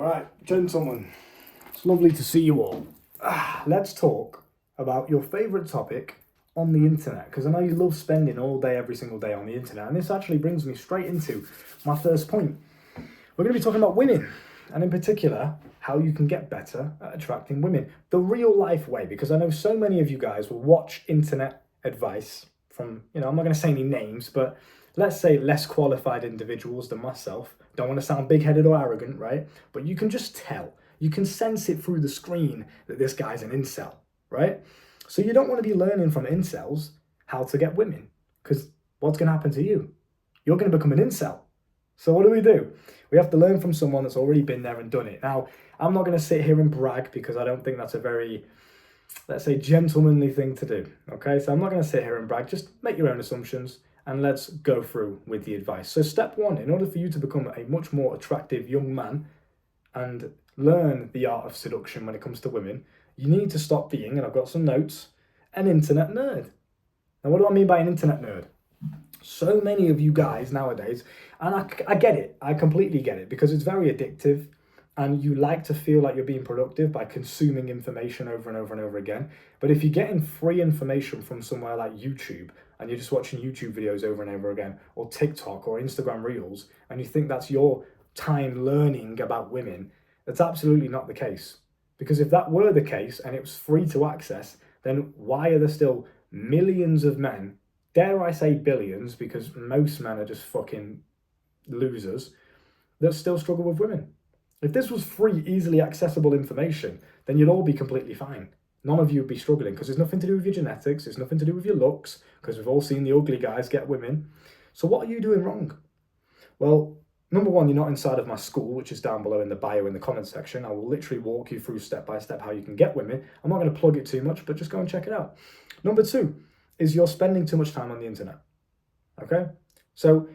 Right, gentlemen, it's lovely to see you all. Let's talk about your favourite topic on the internet, because I know you love spending all day, every single day on the internet, and this actually brings me straight into my first point. We're going to be talking about women, and in particular, how you can get better at attracting women. The real life way, because I know so many of you guys will watch internet advice from, I'm not going to say any names, but let's say less qualified individuals than myself. Don't want to sound big-headed or arrogant, right? But you can just tell. You can sense it through the screen that this guy's an incel, right? So you don't want to be learning from incels how to get women, because what's going to happen to you? You're going to become an incel. So what do? We have to learn from someone that's already been there and done it. Now, I'm not going to sit here and brag, because I don't think that's a very, let's say, gentlemanly thing to do, okay? So I'm not going to sit here and brag. Just make your own assumptions, and let's go through with the advice. So step one, in order for you to become a much more attractive young man and learn the art of seduction when it comes to women, you need to stop being, and I've got some notes, an internet nerd. Now, what do I mean by an internet nerd? So many of you guys nowadays, and I get it, I completely get it, because it's very addictive, and you like to feel like you're being productive by consuming information over and over and over again. But if you're getting free information from somewhere like YouTube, and you're just watching YouTube videos over and over again, or TikTok or Instagram Reels, and you think that's your time learning about women, that's absolutely not the case. Because if that were the case and it was free to access, then why are there still millions of men, dare I say billions, because most men are just fucking losers, that still struggle with women? If this was free, easily accessible information, then you'd all be completely fine. None of you would be struggling, because there's nothing to do with your genetics, it's nothing to do with your looks, because we've all seen the ugly guys get women. So what are you doing wrong? Well, number one, you're not inside of my school, which is down below in the bio in the comments section. I will literally walk you through step by step how you can get women. I'm not going to plug it too much, but just go and check it out. Number two is you're spending too much time on the internet. Okay? So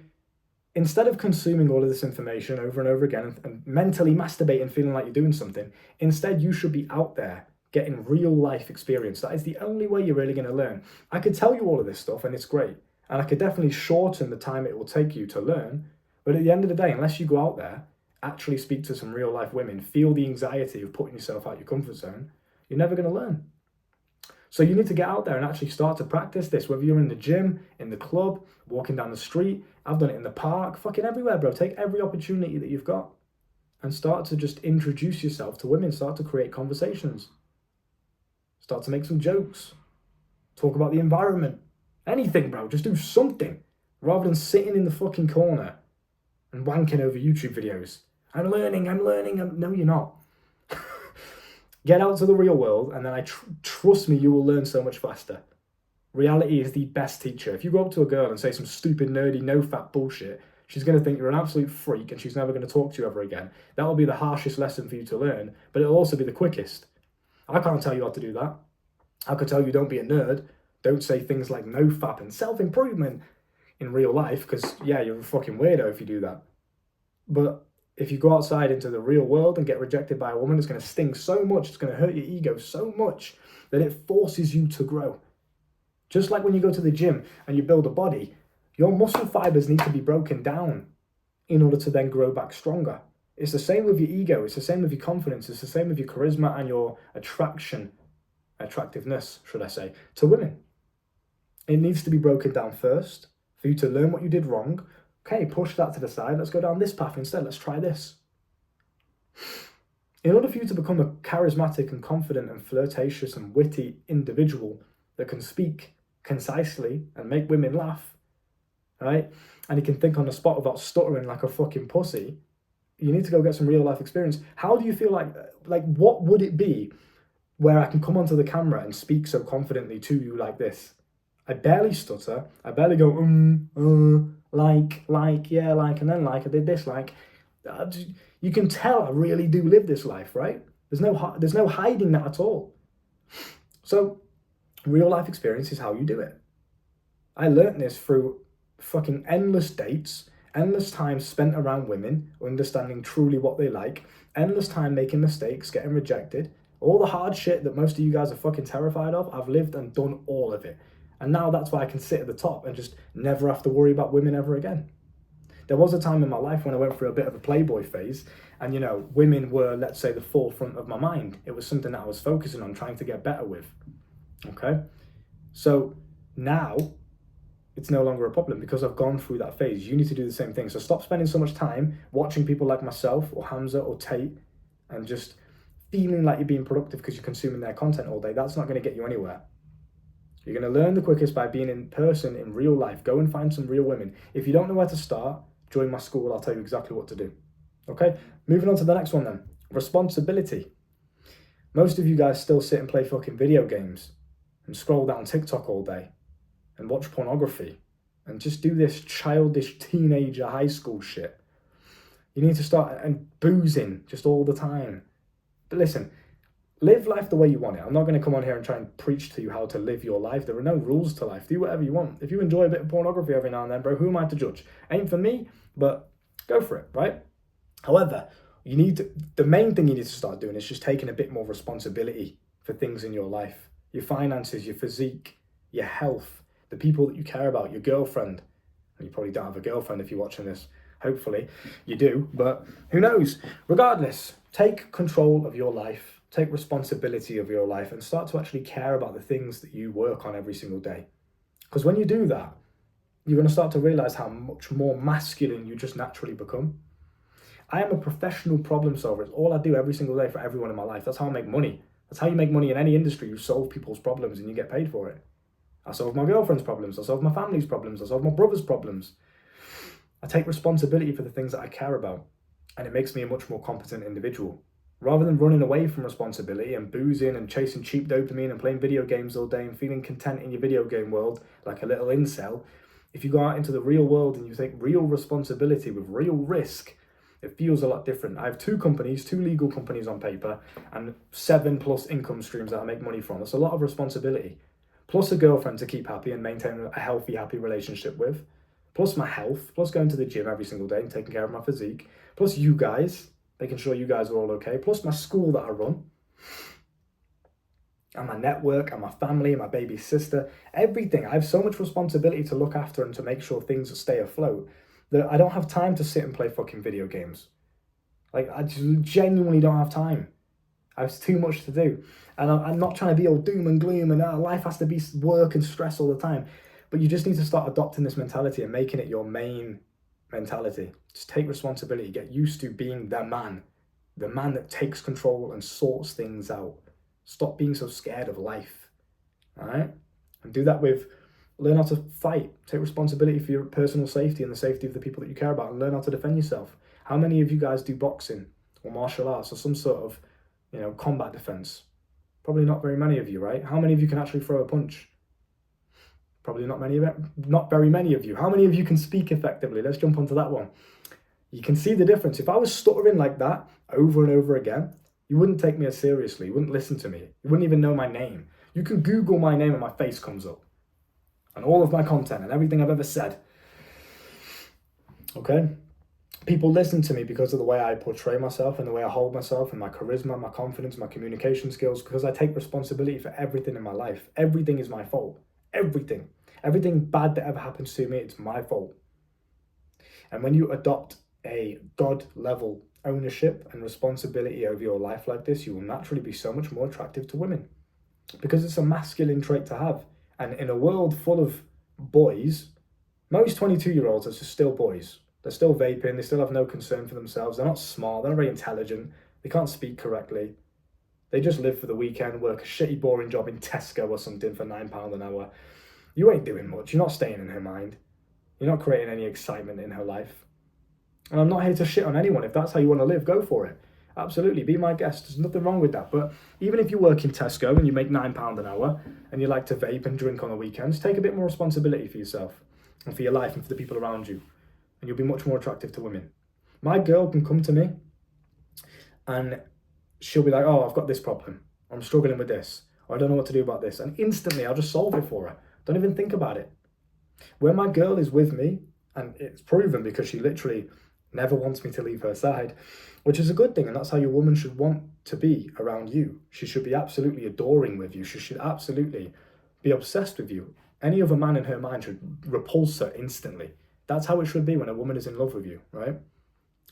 instead of consuming all of this information over and over again and mentally masturbating, feeling like you're doing something, instead you should be out there getting real life experience. That is the only way you're really going to learn. I could tell you all of this stuff and it's great. And I could definitely shorten the time it will take you to learn. But at the end of the day, unless you go out there, actually speak to some real life women, feel the anxiety of putting yourself out your comfort zone, you're never going to learn. So you need to get out there and actually start to practice this, whether you're in the gym, in the club, walking down the street. I've done it in the park, fucking everywhere, bro. Take every opportunity that you've got and start to just introduce yourself to women, start to create conversations. Start to make some jokes. Talk about the environment. Anything, bro. Just do something. Rather than sitting in the fucking corner and wanking over YouTube videos. I'm learning. No, you're not. Get out to the real world, and then trust me, you will learn so much faster. Reality is the best teacher. If you go up to a girl and say some stupid, nerdy, no-fap bullshit, she's going to think you're an absolute freak, and she's never going to talk to you ever again. That will be the harshest lesson for you to learn, but it'll also be the quickest. I can't tell you how to do that. I could tell you don't be a nerd. Don't say things like no-fap and self-improvement in real life, because, yeah, you're a fucking weirdo if you do that. But if you go outside into the real world and get rejected by a woman, it's going to sting so much, it's going to hurt your ego so much that it forces you to grow. Just like when you go to the gym and you build a body, your muscle fibers need to be broken down in order to then grow back stronger. It's the same with your ego, it's the same with your confidence, it's the same with your charisma and your attractiveness, should I say, to women. It needs to be broken down first for you to learn what you did wrong. Okay, push that to the side. Let's go down this path instead. Let's try this. In order for you to become a charismatic and confident and flirtatious and witty individual that can speak concisely and make women laugh, right? And you can think on the spot without stuttering like a fucking pussy, you need to go get some real life experience. How do you feel like what would it be where I can come onto the camera and speak so confidently to you like this? I barely stutter. I barely go, yeah, and then I did this, you can tell I really do live this life, right? There's no hiding that at all. So real life experience is how you do it. I learned this through fucking endless dates, endless time spent around women, understanding truly what they like, endless time making mistakes, getting rejected, all the hard shit that most of you guys are fucking terrified of. I've lived and done all of it. And now that's why I can sit at the top and just never have to worry about women ever again. There was a time in my life when I went through a bit of a playboy phase, and you know, women were, let's say, the forefront of my mind. It was something that I was focusing on, trying to get better with. Okay? So now it's no longer a problem because I've gone through that phase. You need to do the same thing. So stop spending so much time watching people like myself or Hamza or Tate and just feeling like you're being productive because you're consuming their content all day. That's not going to get you anywhere. You're going to learn the quickest by being in person, in real life. Go and find some real women. If you don't know where to start, join my school. I'll tell you exactly what to do. Okay? Moving on to the next one then. Responsibility. Most of you guys still sit and play fucking video games and scroll down TikTok all day and watch pornography and just do this childish teenager high school shit. You need to start and boozing just all the time. But listen, live life the way you want it. I'm not going to come on here and try and preach to you how to live your life. There are no rules to life. Do whatever you want. If you enjoy a bit of pornography every now and then, bro, who am I to judge? Ain't for me, but go for it, right? However, the main thing you need to start doing is just taking a bit more responsibility for things in your life. Your finances, your physique, your health, the people that you care about, your girlfriend. You probably don't have a girlfriend if you're watching this. Hopefully you do, but who knows? Regardless, take control of your life, take responsibility of your life, and start to actually care about the things that you work on every single day. Because when you do that, you're going to start to realize how much more masculine you just naturally become. I am a professional problem solver. It's all I do every single day for everyone in my life. That's how I make money. That's how you make money in any industry. You solve people's problems and you get paid for it. I solve my girlfriend's problems. I solve my family's problems. I solve my brother's problems. I take responsibility for the things that I care about, and it makes me a much more competent individual. Rather than running away from responsibility and boozing and chasing cheap dopamine and playing video games all day and feeling content in your video game world like a little incel, if you go out into the real world and you take real responsibility with real risk, it feels a lot different. I have 2 companies, 2 legal companies on paper, and 7+ income streams that I make money from. That's a lot of responsibility. Plus a girlfriend to keep happy and maintain a healthy, happy relationship with. Plus my health, plus going to the gym every single day and taking care of my physique. Plus you guys, making sure you guys are all okay. Plus my school that I run. And my network, and my family, and my baby sister. Everything. I have so much responsibility to look after and to make sure things stay afloat that I don't have time to sit and play fucking video games. Like, I just genuinely don't have time. I have too much to do. And I'm not trying to be all doom and gloom and life has to be work and stress all the time. But you just need to start adopting this mentality and making it your main mentality. Just take responsibility. Get used to being the man that takes control and sorts things out. Stop being so scared of life. All right? And do that with learn how to fight. Take responsibility for your personal safety and the safety of the people that you care about, and learn how to defend yourself. How many of you guys do boxing or martial arts or some sort of, combat defense? Probably not very many of you, right? How many of you can actually throw a punch? Probably not very many of you. How many of you can speak effectively? Let's jump onto that one. You can see the difference. If I was stuttering like that over and over again, you wouldn't take me as seriously. You wouldn't listen to me. You wouldn't even know my name. You can Google my name and my face comes up. And all of my content and everything I've ever said. Okay? People listen to me because of the way I portray myself and the way I hold myself and my charisma, my confidence, my communication skills, because I take responsibility for everything in my life. Everything is my fault. Everything. Everything bad that ever happens to me, it's my fault. And when you adopt a God-level ownership and responsibility over your life like this, you will naturally be so much more attractive to women. Because it's a masculine trait to have. And in a world full of boys, most 22-year-olds are just still boys. They're still vaping. They still have no concern for themselves. They're not smart. They're not very intelligent. They can't speak correctly. They just live for the weekend, work a shitty, boring job in Tesco or something for £9 an hour. You ain't doing much. You're not staying in her mind. You're not creating any excitement in her life. And I'm not here to shit on anyone. If that's how you want to live, go for it. Absolutely, be my guest. There's nothing wrong with that. But even if you work in Tesco and you make £9 an hour and you like to vape and drink on the weekends, take a bit more responsibility for yourself and for your life and for the people around you. And you'll be much more attractive to women. My girl can come to me and she'll be like, oh, I've got this problem. I'm struggling with this. Or I don't know what to do about this. And instantly I'll just solve it for her. Don't even think about it. When my girl is with me, and it's proven because she literally never wants me to leave her side, which is a good thing, and that's how your woman should want to be around you. She should be absolutely adoring with you. She should absolutely be obsessed with you. Any other man in her mind should repulse her instantly That's how it should be when a woman is in love with you, right?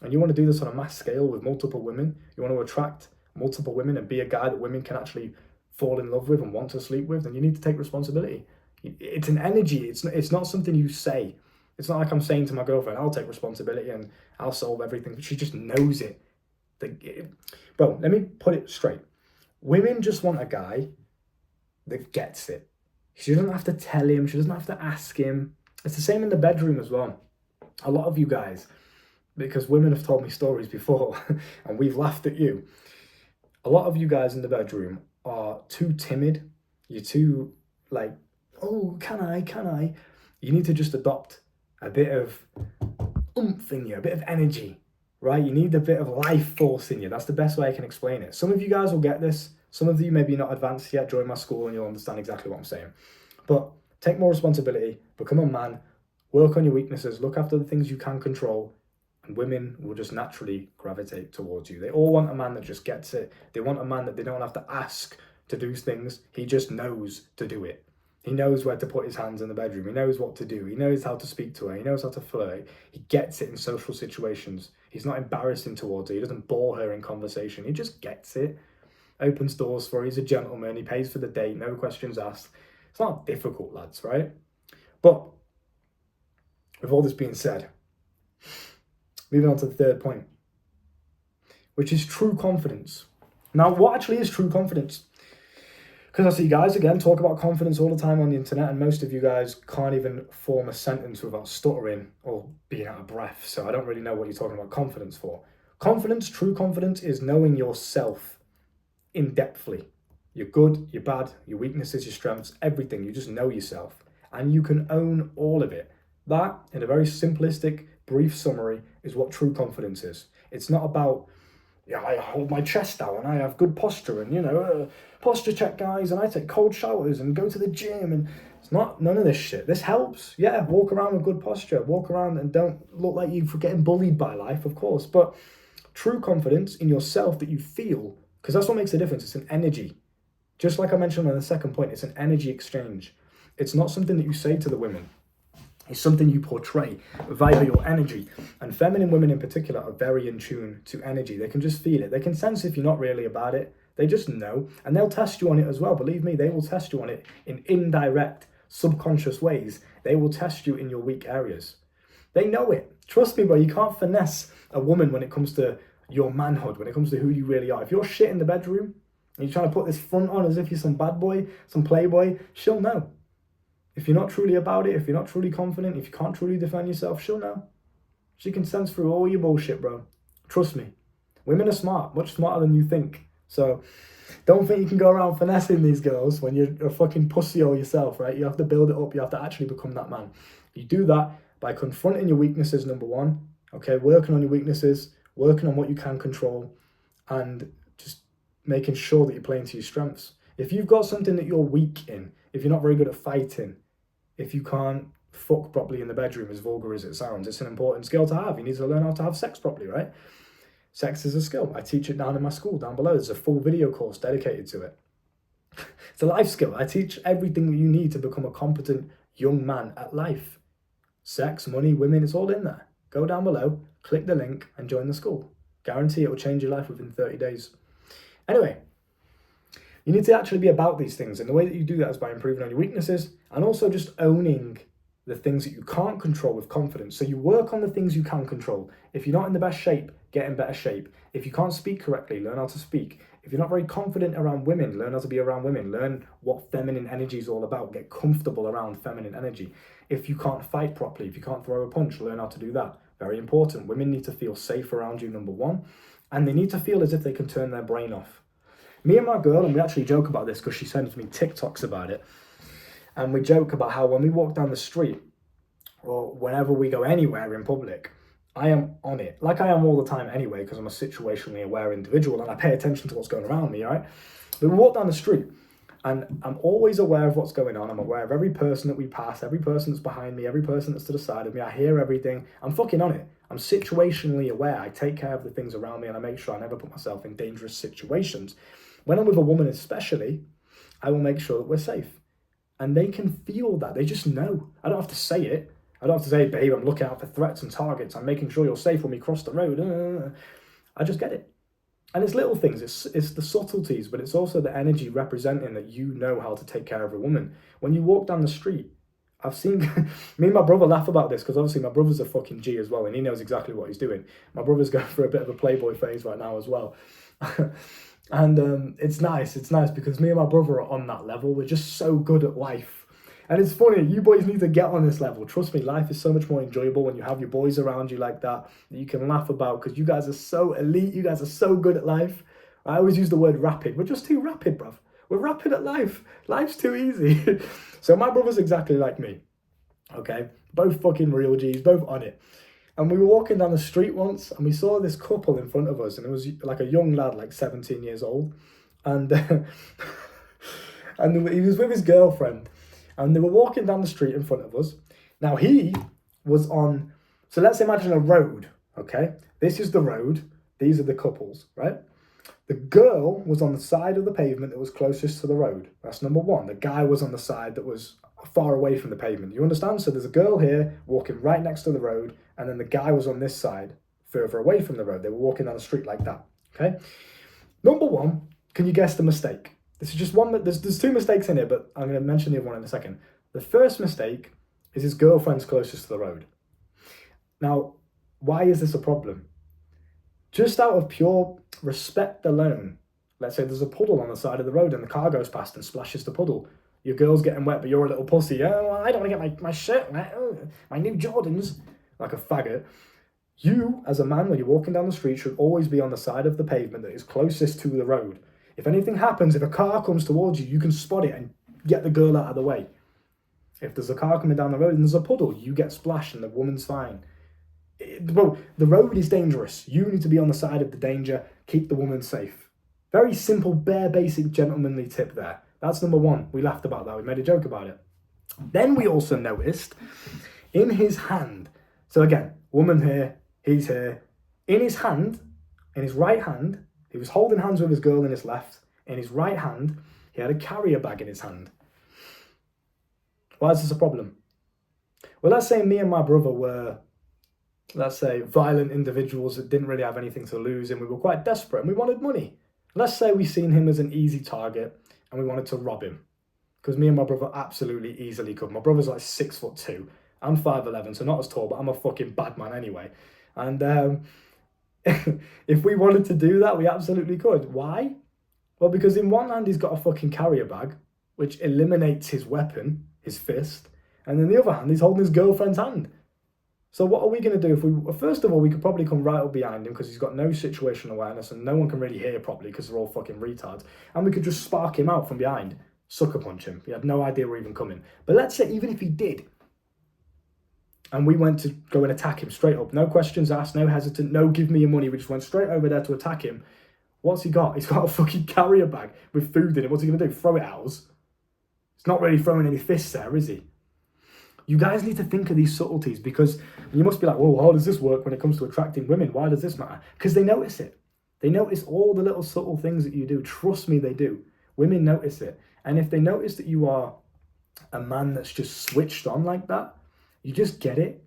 And you want to do this on a mass scale with multiple women. You want to attract multiple women and be a guy that women can actually fall in love with and want to sleep with, then you need to take responsibility. It's an energy. It's not something you say. It's not like I'm saying to my girlfriend, I'll take responsibility and I'll solve everything. She just knows it. Bro, let me put it straight. Women just want a guy that gets it. She doesn't have to tell him. She doesn't have to ask him. It's the same in the bedroom as well. A lot of you guys, because women have told me stories before and we've laughed at you. A lot of you guys in the bedroom are too timid. You're too like, oh, can I? You need to just adopt a bit of oomph in you, a bit of energy, right? You need a bit of life force in you. That's the best way I can explain it. Some of you guys will get this. Some of you maybe not advanced yet. Join my school and you'll understand exactly what I'm saying. But take more responsibility, become a man, work on your weaknesses, look after the things you can control, and women will just naturally gravitate towards you. They all want a man that just gets it. They want a man that they don't have to ask to do things. He just knows to do it. He knows where to put his hands in the bedroom. He knows what to do. He knows how to speak to her. He knows how to flirt. He gets it in social situations. He's not embarrassing towards her. He doesn't bore her in conversation. He just gets it. Opens doors for her. He's a gentleman. He pays for the date. No questions asked. It's not difficult, lads, right? But with all this being said, moving on to the third point, which is true confidence. Now, what actually is true confidence? Because I see guys, again, talk about confidence all the time on the internet, and most of you guys can't even form a sentence without stuttering or being out of breath. So I don't really know what you're talking about confidence for. Confidence, true confidence, is knowing yourself in-depthly. You're good, you're bad, your weaknesses, your strengths, everything. You just know yourself. And you can own all of it. That, in a very simplistic, brief summary, is what true confidence is. It's not about, I hold my chest out and I have good posture and, posture check, guys, and I take cold showers and go to the gym, and it's not none of this shit. This helps. Yeah, walk around with good posture. Walk around and don't look like you're getting bullied by life, of course. But true confidence in yourself that you feel, because that's what makes the difference. It's an energy. Just like I mentioned on the second point, it's an energy exchange. It's not something that you say to the women. It's something you portray via your energy. And feminine women in particular are very in tune to energy. They can just feel it. They can sense if you're not really about it. They just know. And they'll test you on it as well. Believe me, they will test you on it in indirect, subconscious ways. They will test you in your weak areas. They know it. Trust me, bro, you can't finesse a woman when it comes to your manhood, when it comes to who you really are. If you're shit in the bedroom and you're trying to put this front on as if you're some bad boy, some playboy, she'll know. If you're not truly about it, if you're not truly confident, if you can't truly defend yourself, she'll know. She can sense through all your bullshit, bro. Trust me. Women are smart, much smarter than you think. So don't think you can go around finessing these girls when you're a fucking pussy all yourself, right? You have to build it up. You have to actually become that man. You do that by confronting your weaknesses, number one. Okay, working on your weaknesses, working on what you can control, and just making sure that you're playing to your strengths. If you've got something that you're weak in, if you're not very good at fighting, if you can't fuck properly in the bedroom, as vulgar as it sounds, it's an important skill to have. You need to learn how to have sex properly, right? Sex is a skill. I teach it down in my school, down below. There's a full video course dedicated to it. It's a life skill. I teach everything that you need to become a competent young man at life. Sex, money, women, it's all in there. Go down below, click the link, and join the school. Guarantee it will change your life within 30 days. Anyway, you need to actually be about these things, and the way that you do that is by improving on your weaknesses and also just owning the things that you can't control with confidence. So you work on the things you can control. If you're not in the best shape, get in better shape. If you can't speak correctly, learn how to speak. If you're not very confident around women, learn how to be around women. Learn what feminine energy is all about. Get comfortable around feminine energy. If you can't fight properly, if you can't throw a punch, learn how to do that. Very important. Women need to feel safe around you, number one, and they need to feel as if they can turn their brain off. Me and my girl, and we actually joke about this because she sends me TikToks about it, and we joke about how when we walk down the street or whenever we go anywhere in public, I am on it. Like I am all the time anyway, because I'm a situationally aware individual and I pay attention to what's going around me, right? But we walk down the street and I'm always aware of what's going on. I'm aware of every person that we pass, every person that's behind me, every person that's to the side of me. I hear everything. I'm fucking on it. I'm situationally aware. I take care of the things around me and I make sure I never put myself in dangerous situations. When I'm with a woman especially, I will make sure that we're safe. And they can feel that. They just know. I don't have to say it. I don't have to say, babe, I'm looking out for threats and targets. I'm making sure you're safe when we cross the road. I just get it. And it's little things. It's the subtleties, but it's also the energy representing that you know how to take care of a woman. When you walk down the street, I've seen me and my brother laugh about this because obviously my brother's a fucking G as well, and he knows exactly what he's doing. My brother's going for a bit of a playboy phase right now as well. And it's nice because me and my brother are on that level. We're just so good at life. And it's funny, you boys need to get on this level. Trust me, life is so much more enjoyable when you have your boys around you like that you can laugh about, because you guys are so elite. You guys are so good at life. I always use the word rapid. We're just too rapid, bruv. We're rapid at life. Life's too easy. So my brother's exactly like me. Okay? Both fucking real G's, both on it. And we were walking down the street once and we saw this couple in front of us, and it was like a young lad, like 17 years old. And, and he was with his girlfriend. And they were walking down the street in front of us. Now he was on, so let's imagine a road, okay? This is the road. These are the couples, right? The girl was on the side of the pavement that was closest to the road. That's number one. The guy was on the side that was far away from the pavement. You understand? So there's a girl here walking right next to the road, and then the guy was on this side, further away from the road. They were walking down the street like that, okay? Number one, can you guess the mistake? This is just one, there's two mistakes in it, but I'm going to mention the other one in a second. The first mistake is his girlfriend's closest to the road. Now, why is this a problem? Just out of pure respect alone, let's say there's a puddle on the side of the road and the car goes past and splashes the puddle. Your girl's getting wet, but you're a little pussy. Oh, I don't want to get my shirt wet. Oh, my new Jordans. Like a faggot. You, as a man, when you're walking down the street, should always be on the side of the pavement that is closest to the road. If anything happens, if a car comes towards you, you can spot it and get the girl out of the way. If there's a car coming down the road and there's a puddle, you get splashed and the woman's fine. Bro, the road is dangerous. You need to be on the side of the danger. Keep the woman safe. Very simple, bare, basic, gentlemanly tip there. That's number one. We laughed about that. We made a joke about it. Then we also noticed in his hand. So again, woman here, he's here. In his hand, in his right hand, he was holding hands with his girl in his left. In his right hand, he had a carrier bag in his hand. Why is this a problem? Well, let's say me and my brother were, let's say, violent individuals that didn't really have anything to lose, and we were quite desperate and we wanted money. Let's say we seen him as an easy target and we wanted to rob him. Because me and my brother absolutely easily could. My brother's like 6'2". I'm 5'11", so not as tall, but I'm a fucking bad man anyway. And if we wanted to do that, we absolutely could. Why? Well, because in one hand he's got a fucking carrier bag, which eliminates his weapon, his fist, and in the other hand he's holding his girlfriend's hand. So what are we going to do if we... First of all, we could probably come right up behind him because he's got no situational awareness and no one can really hear properly because they're all fucking retards. And we could just spark him out from behind, sucker punch him. He had no idea we're even coming. But let's say even if he did, and we went to go and attack him straight up, no questions asked, no hesitant, no give me your money, we just went straight over there to attack him. What's he got? He's got a fucking carrier bag with food in it. What's he going to do? Throw it at us? He's not really throwing any fists there, is he? You guys need to think of these subtleties, because you must be like, well, how does this work when it comes to attracting women? Why does this matter? Because they notice it. They notice all the little subtle things that you do. Trust me, they do. Women notice it. And if they notice that you are a man that's just switched on like that, you just get it.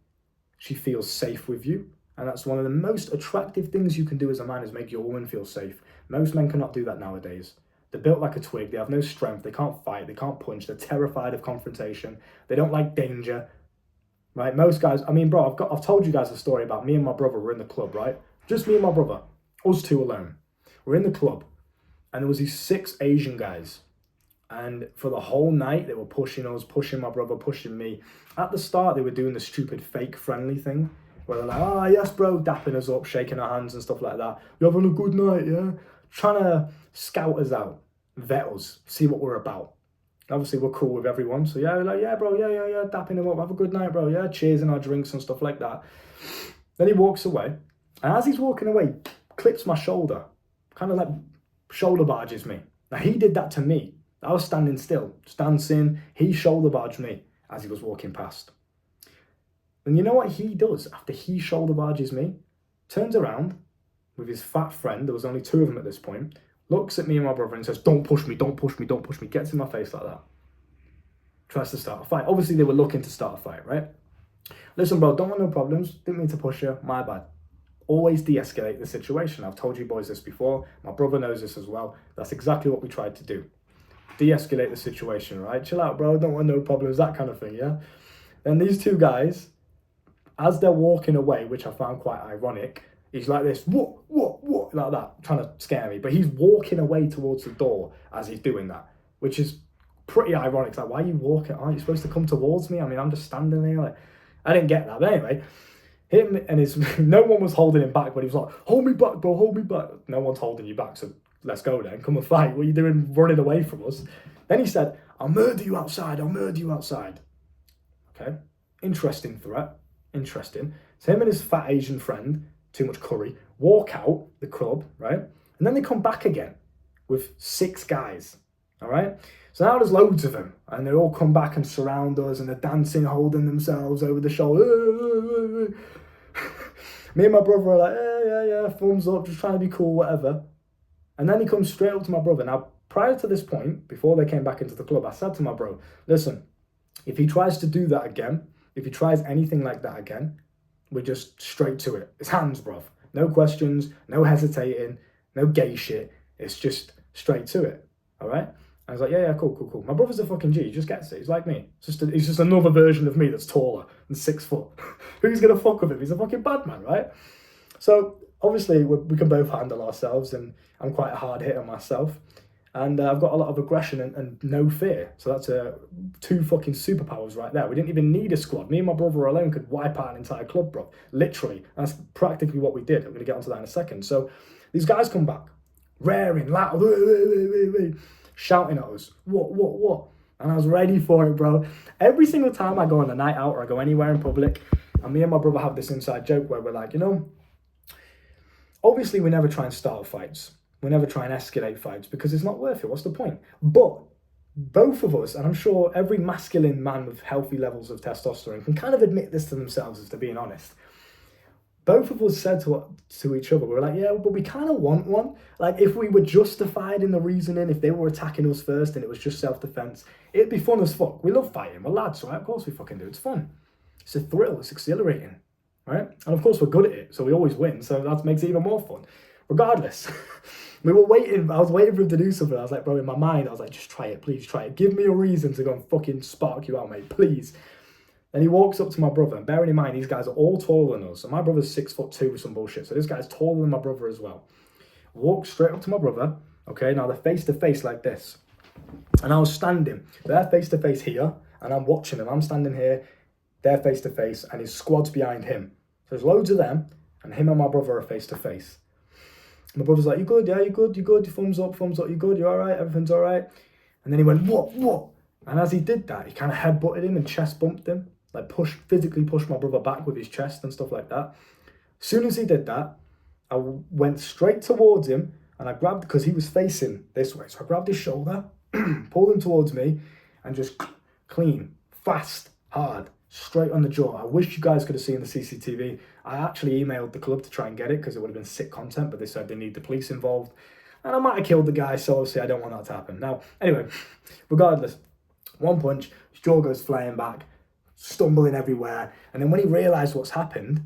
She feels safe with you. And that's one of the most attractive things you can do as a man, is make your woman feel safe. Most men cannot do that nowadays. They're built like a twig. They have no strength. They can't fight. They can't punch. They're terrified of confrontation. They don't like danger. Right? Most guys, I mean, bro, I've told you guys a story about me and my brother were in the club, right? Just me and my brother. Us two alone. We're in the club. And there was these 6 Asian guys. And for the whole night, they were pushing us, pushing my brother, pushing me. At the start, they were doing the stupid fake friendly thing, where they're like, oh, yes, bro, dapping us up, shaking our hands and stuff like that. You having a good night, yeah? Trying to scout us out, vet us, see what we're about. Obviously, we're cool with everyone. So, yeah, like, yeah, bro, yeah, dapping him up. Have a good night, bro. Yeah, cheers in our drinks and stuff like that. Then he walks away. And as he's walking away, clips my shoulder. Kind of like shoulder barges me. Now, he did that to me. I was standing still, just dancing. He shoulder barged me as he was walking past. And you know what he does after he shoulder barges me? Turns around with his fat friend, there was only 2 of them at this point, looks at me and my brother and says, don't push me, don't push me, don't push me. Gets in my face like that. Tries to start a fight. Obviously, they were looking to start a fight, right? Listen, bro, don't want no problems. Didn't mean to push you. My bad. Always de-escalate the situation. I've told you boys this before. My brother knows this as well. That's exactly what we tried to do. De-escalate the situation, right? Chill out, bro. Don't want no problems, that kind of thing, yeah? Then these two guys, as they're walking away, which I found quite ironic, he's like this, what, like that, trying to scare me. But he's walking away towards the door as he's doing that, which is pretty ironic. It's like, why are you walking? Aren't you supposed to come towards me? I mean, I'm just standing there. Like, I didn't get that. But anyway, him and his, no one was holding him back, but he was like, hold me back, bro, hold me back. No one's holding you back, so let's go then. Come and fight. What are you doing running away from us? Then he said, I'll murder you outside. I'll murder you outside. Okay. Interesting threat. Interesting. So him and his fat Asian friend, too much curry, walk out the club, right? And then they come back again with 6 guys. All right. So now there's loads of them, and they all come back and surround us, and they're dancing, holding themselves over the shoulder. Me and my brother are like, yeah, thumbs up, just trying to be cool, whatever. And then he comes straight up to my brother. Now, prior to this point, before they came back into the club, I said to my bro, listen, if he tries to do that again, if he tries anything like that again, we're just straight to it. It's hands, bruv. No questions, no hesitating, no gay shit. It's just straight to it, all right? I was like, yeah, cool. My brother's a fucking G. He just gets it. He's like me. He's just another version of me that's taller and 6 foot. Who's going to fuck with him? He's a fucking bad man, right? So, obviously, we can both handle ourselves, and I'm quite a hard hitter myself. And I've got a lot of aggression and no fear. So that's 2 fucking superpowers right there. We didn't even need a squad. Me and my brother alone could wipe out an entire club, bro. Literally. That's practically what we did. I'm going to get onto that in a second. So, these guys come back, raring, loud, shouting at us, what? And I was ready for it, bro. Every single time I go on a night out or I go anywhere in public, and me and my brother have this inside joke where we're like, obviously we never try and start fights. We never try and escalate fights because it's not worth it. What's the point? But both of us, and I'm sure every masculine man with healthy levels of testosterone can kind of admit this to themselves, if they're being honest. Both of us said to each other, we were like, yeah, but we kind of want one. Like, if we were justified in the reasoning, if they were attacking us first and it was just self-defense, it'd be fun as fuck. We love fighting. We're lads, right? Of course we fucking do. It's fun. It's a thrill. It's exhilarating, right? And of course we're good at it, so we always win. So that makes it even more fun. Regardless, we were waiting. I was waiting for him to do something. I was like, bro, in my mind, I was like, just try it. Please try it. Give me a reason to go and fucking spark you out, mate. Please. Then he walks up to my brother, and bearing in mind, these guys are all taller than us. So my brother's 6'2" with some bullshit. So this guy's taller than my brother as well. Walks straight up to my brother. Okay, now they're face to face like this. And I was standing. They're face to face here, and I'm watching them. I'm standing here. They're face to face, and his squad's behind him. So there's loads of them, and him and my brother are face to face. My brother's like, you good? Yeah, you good? You good? Thumbs up, you good? You all right? Everything's all right? And then he went, what? And as he did that, he kind of headbutted him and chest bumped him. Like physically pushed my brother back with his chest and stuff like that. As soon as he did that, I went straight towards him and I grabbed, because he was facing this way. So I grabbed his shoulder, pulled him towards me, and just clean, fast, hard, straight on the jaw. I wish you guys could have seen the CCTV. I actually emailed the club to try and get it because it would have been sick content, but they said they need the police involved. And I might have killed the guy, so obviously I don't want that to happen. Now, anyway, regardless, one punch, his jaw goes flying back, stumbling everywhere. And then when he realised what's happened,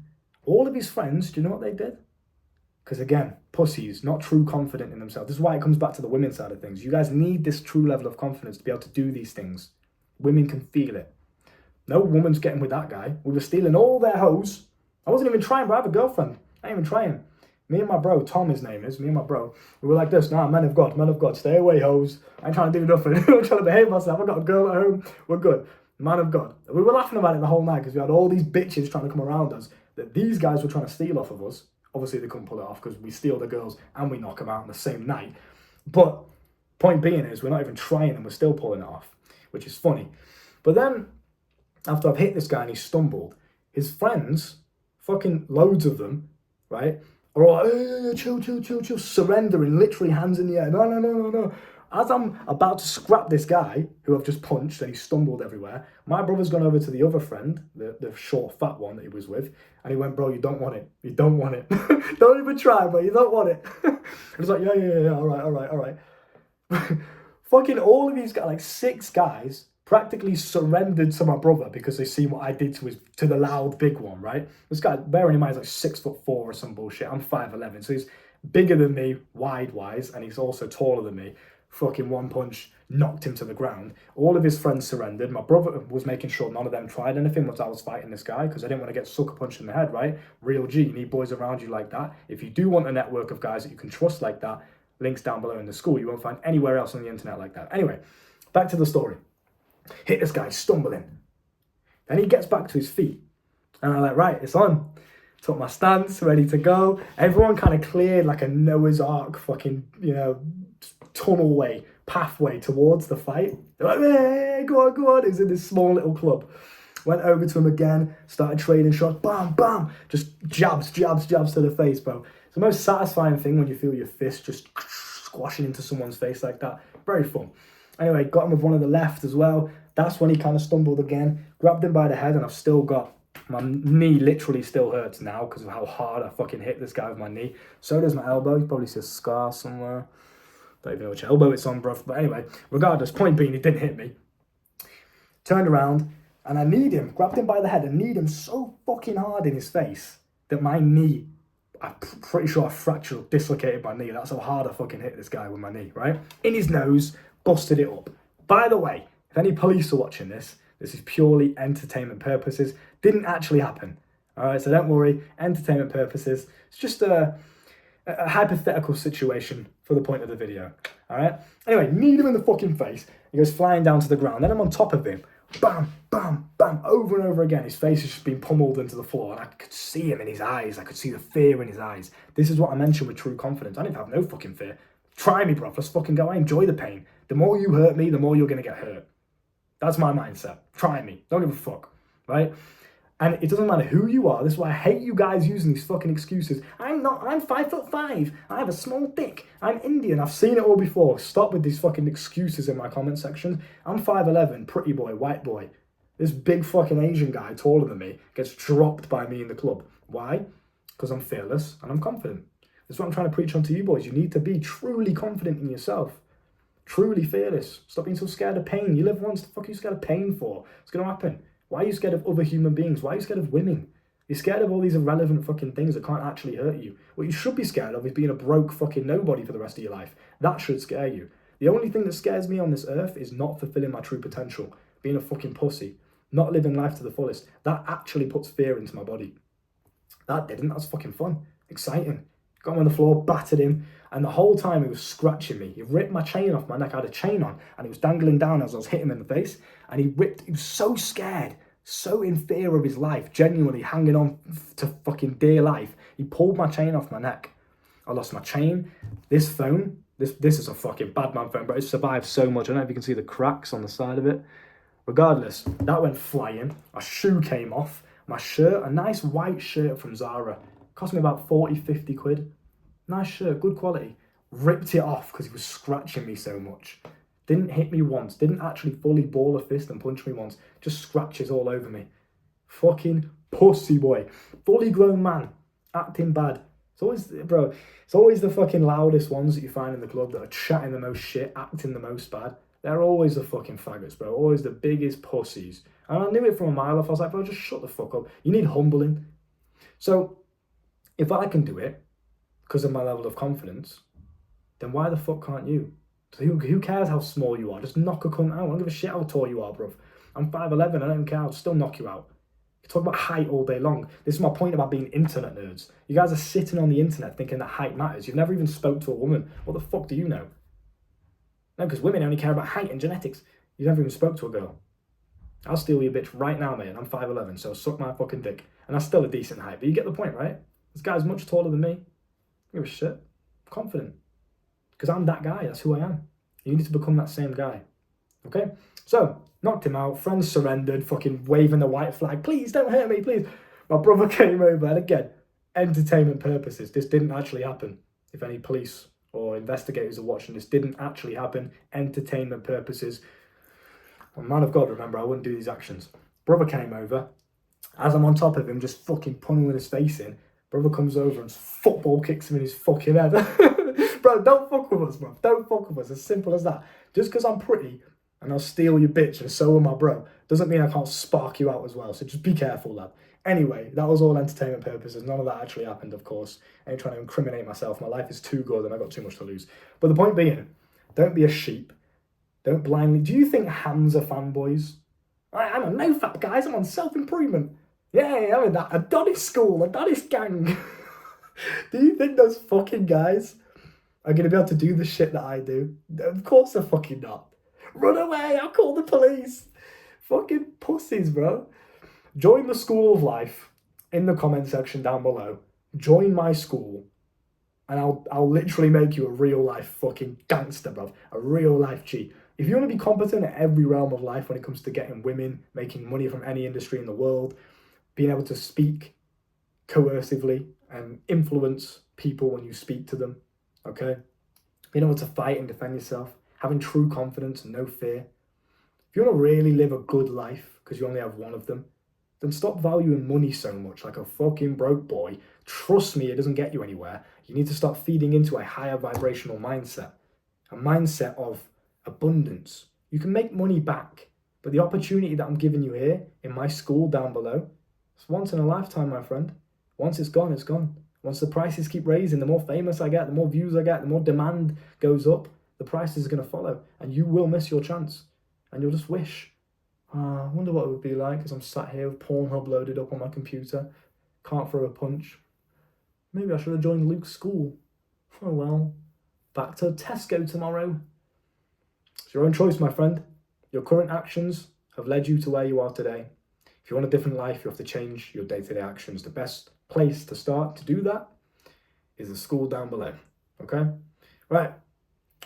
all of his friends, do you know what they did? Because again, pussies, not true confident in themselves. This is why it comes back to the women's side of things. You guys need this true level of confidence to be able to do these things. Women can feel it. No woman's getting with that guy. We were stealing all their hoes. I wasn't even trying, but I have a girlfriend. I ain't even trying. Me and my bro, Tom his name is, me and my bro, we were like this, nah, man of God, stay away, hoes. I ain't trying to do nothing. I'm trying to behave myself. I got a girl at home. We're good. Man of God. We were laughing about it the whole night because we had all these bitches trying to come around us that these guys were trying to steal off of us. Obviously, they couldn't pull it off because we steal the girls and we knock them out on the same night. But point being is, we're not even trying and we're still pulling it off, which is funny. But then, after I've hit this guy and he stumbled, his friends, fucking loads of them, right, are all like, hey, chill, surrendering, literally hands in the air. No. As I'm about to scrap this guy, who I've just punched and he stumbled everywhere, my brother's gone over to the other friend, the short, fat one that he was with, and he went, bro, you don't want it. You don't want it. Don't even try, bro, you don't want it. I was like, yeah, all right. Fucking all of these guys, like 6 guys, practically surrendered to my brother because they seen what I did to the loud big one, right? This guy, bearing in mind, is like 6'4" or some bullshit. I'm 5'11", so he's bigger than me, wide-wise, and he's also taller than me. Fucking one punch knocked him to the ground. All of his friends surrendered. My brother was making sure none of them tried anything once I was fighting this guy because I didn't want to get sucker punched in the head, right? Real G, you need boys around you like that. If you do want a network of guys that you can trust like that, links down below in the school. You won't find anywhere else on the internet like that. Anyway, back to the story. Hit this guy, stumbling. Then he gets back to his feet. And I'm like, right, it's on. Took my stance, ready to go. Everyone kind of cleared like a Noah's Ark fucking, tunnel way, pathway towards the fight. They're like, hey, go on. It was in this small little club. Went over to him again, started trading shots, bam, bam. Just jabs to the face, bro. It's the most satisfying thing when you feel your fist just squashing into someone's face like that. Very fun. Anyway, got him with one of the left as well. That's when he kind of stumbled again. Grabbed him by the head, and I've still got... My knee literally still hurts now because of how hard I fucking hit this guy with my knee. So does my elbow. You probably see a scar somewhere. Don't even know which elbow it's on, bruv. But anyway, regardless, point being, he didn't hit me. Turned around, and I kneed him. Grabbed him by the head and kneed him so fucking hard in his face that my knee... I'm pretty sure I fractured or dislocated my knee. That's how hard I fucking hit this guy with my knee, right? In his nose, busted it up. By the way, if any police are watching this is purely entertainment purposes. Didn't actually happen. All right, so don't worry. Entertainment purposes. It's just a hypothetical situation for the point of the video. All right? Anyway, kneed him in the fucking face. He goes flying down to the ground. Then I'm on top of him. Bam, bam, bam, over and over again. His face has just been pummeled into the floor, and I could see him in his eyes. I could see the fear in his eyes. This is what I mentioned with true confidence. I didn't have no fucking fear. Try me, bro. Let's fucking go. I enjoy the pain. The more you hurt me, the more you're going to get hurt. That's my mindset. Try me. Don't give a fuck, right? And it doesn't matter who you are. This is why I hate you guys using these fucking excuses. I'm 5'5". I have a small dick. I'm Indian. I've seen it all before. Stop with these fucking excuses in my comment section. I'm 5'11", pretty boy, white boy. This big fucking Asian guy, taller than me, gets dropped by me in the club. Why? Because I'm fearless and I'm confident. That's what I'm trying to preach on to you boys. You need to be truly confident in yourself. Truly fearless. Stop being so scared of pain. You live once. The fuck are you scared of pain for? It's going to happen. Why are you scared of other human beings? Why are you scared of women? You're scared of all these irrelevant fucking things that can't actually hurt you. What you should be scared of is being a broke fucking nobody for the rest of your life. That should scare you. The only thing that scares me on this earth is not fulfilling my true potential. Being a fucking pussy. Not living life to the fullest. That actually puts fear into my body. That didn't. That was fucking fun. Exciting. Got him on the floor, battered him, and the whole time he was scratching me. He ripped my chain off my neck. I had a chain on, and he was dangling down as I was hitting him in the face. And he was so scared, so in fear of his life, genuinely hanging on to fucking dear life. He pulled my chain off my neck. I lost my chain. This phone, this is a fucking bad man phone, but it survived so much. I don't know if you can see the cracks on the side of it. Regardless, that went flying. My shoe came off. My shirt, a nice white shirt from Zara. Cost me about 40, 50 quid. Nice shirt, good quality. Ripped it off because he was scratching me so much. Didn't hit me once. Didn't actually fully ball a fist and punch me once. Just scratches all over me. Fucking pussy boy. Fully grown man. Acting bad. It's always the fucking loudest ones that you find in the club that are chatting the most shit, acting the most bad. They're always the fucking faggots, bro. Always the biggest pussies. And I knew it from a mile off. I was like, bro, just shut the fuck up. You need humbling. So, if I can do it, because of my level of confidence, then why the fuck can't you? So who cares how small you are? Just knock a cunt out. I don't give a shit how tall you are, bruv. I'm 5'11", I don't care. I'll still knock you out. You talk about height all day long. This is my point about being internet nerds. You guys are sitting on the internet thinking that height matters. You've never even spoke to a woman. What the fuck do you know? No, because women only care about height and genetics. You never even spoke to a girl. I'll steal your bitch right now, mate. I'm 5'11", so suck my fucking dick. And that's still a decent height, but you get the point, right? This guy's much taller than me. I don't give a shit. I'm confident. Because I'm that guy. That's who I am. You need to become that same guy. Okay? So, knocked him out. Friends surrendered, fucking waving the white flag. Please, don't hurt me, please. My brother came over, and again, entertainment purposes. This didn't actually happen. If any police or investigators are watching, this didn't actually happen. Entertainment purposes. Well, man of God, remember, I wouldn't do these actions. Brother came over. As I'm on top of him, just fucking punning his face in, brother comes over and football kicks him in his fucking head. Bro, don't fuck with us, bro. Don't fuck with us. As simple as that. Just because I'm pretty and I'll steal your bitch, and so will my bro. Doesn't mean I can't spark you out as well, so just be careful, lad. Anyway, that was all entertainment purposes. None of that actually happened, of course. I ain't trying to incriminate myself. My life is too good and I've got too much to lose. But the point being, don't be a sheep. Don't blindly... Do you think hams are fanboys? I'm a no-fap, guys. I'm on self-improvement. Yeah, I'm in that Adonis school, Adonis gang. Do you think those fucking guys are going to be able to do the shit that I do? Of course they're fucking not. Run away, I'll call the police. Fucking pussies, bro. Join the School of Life in the comment section down below. Join my school, and I'll literally make you a real life fucking gangster, bro. A real life G. If you want to be competent at every realm of life when it comes to getting women, making money from any industry in the world, being able to speak coercively and influence people when you speak to them, okay? Being able to fight and defend yourself, having true confidence and no fear. If you want to really live a good life, because you only have one of them, then stop valuing money so much like a fucking broke boy. Trust me, it doesn't get you anywhere. You need to start feeding into a higher vibrational mindset, a mindset of abundance. You can make money back, but the opportunity that I'm giving you here in my school down below, it's once in a lifetime, my friend. Once it's gone, it's gone. Once the prices keep raising, the more famous I get, the more views I get, the more demand goes up, the prices are going to follow, and you will miss your chance, and you'll just wish, I wonder what it would be like as I'm sat here with Pornhub loaded up on my computer, can't throw a punch. Maybe I should have joined Luke's school. Oh well, back to Tesco tomorrow. It's your own choice, my friend. Your current actions have led you to where you are today. If you want a different life, you have to change your day-to-day actions. The best place to start to do that is the school down below, okay? Right,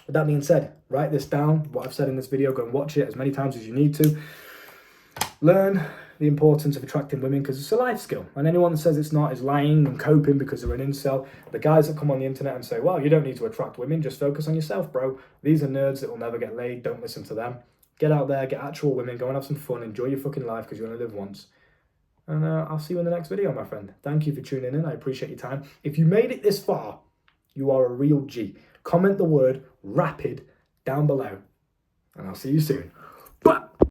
with that being said, write this down, what I've said in this video, go and watch it as many times as you need to. Learn the importance of attracting women because it's a life skill. And anyone that says it's not is lying and coping because they're an incel. The guys that come on the internet and say, well, you don't need to attract women, just focus on yourself, bro. These are nerds that will never get laid. Don't listen to them. Get out there, get actual women, go and have some fun, enjoy your fucking life because you only live once. And I'll see you in the next video, my friend. Thank you for tuning in. I appreciate your time. If you made it this far, you are a real G. Comment the word rapid down below. And I'll see you soon.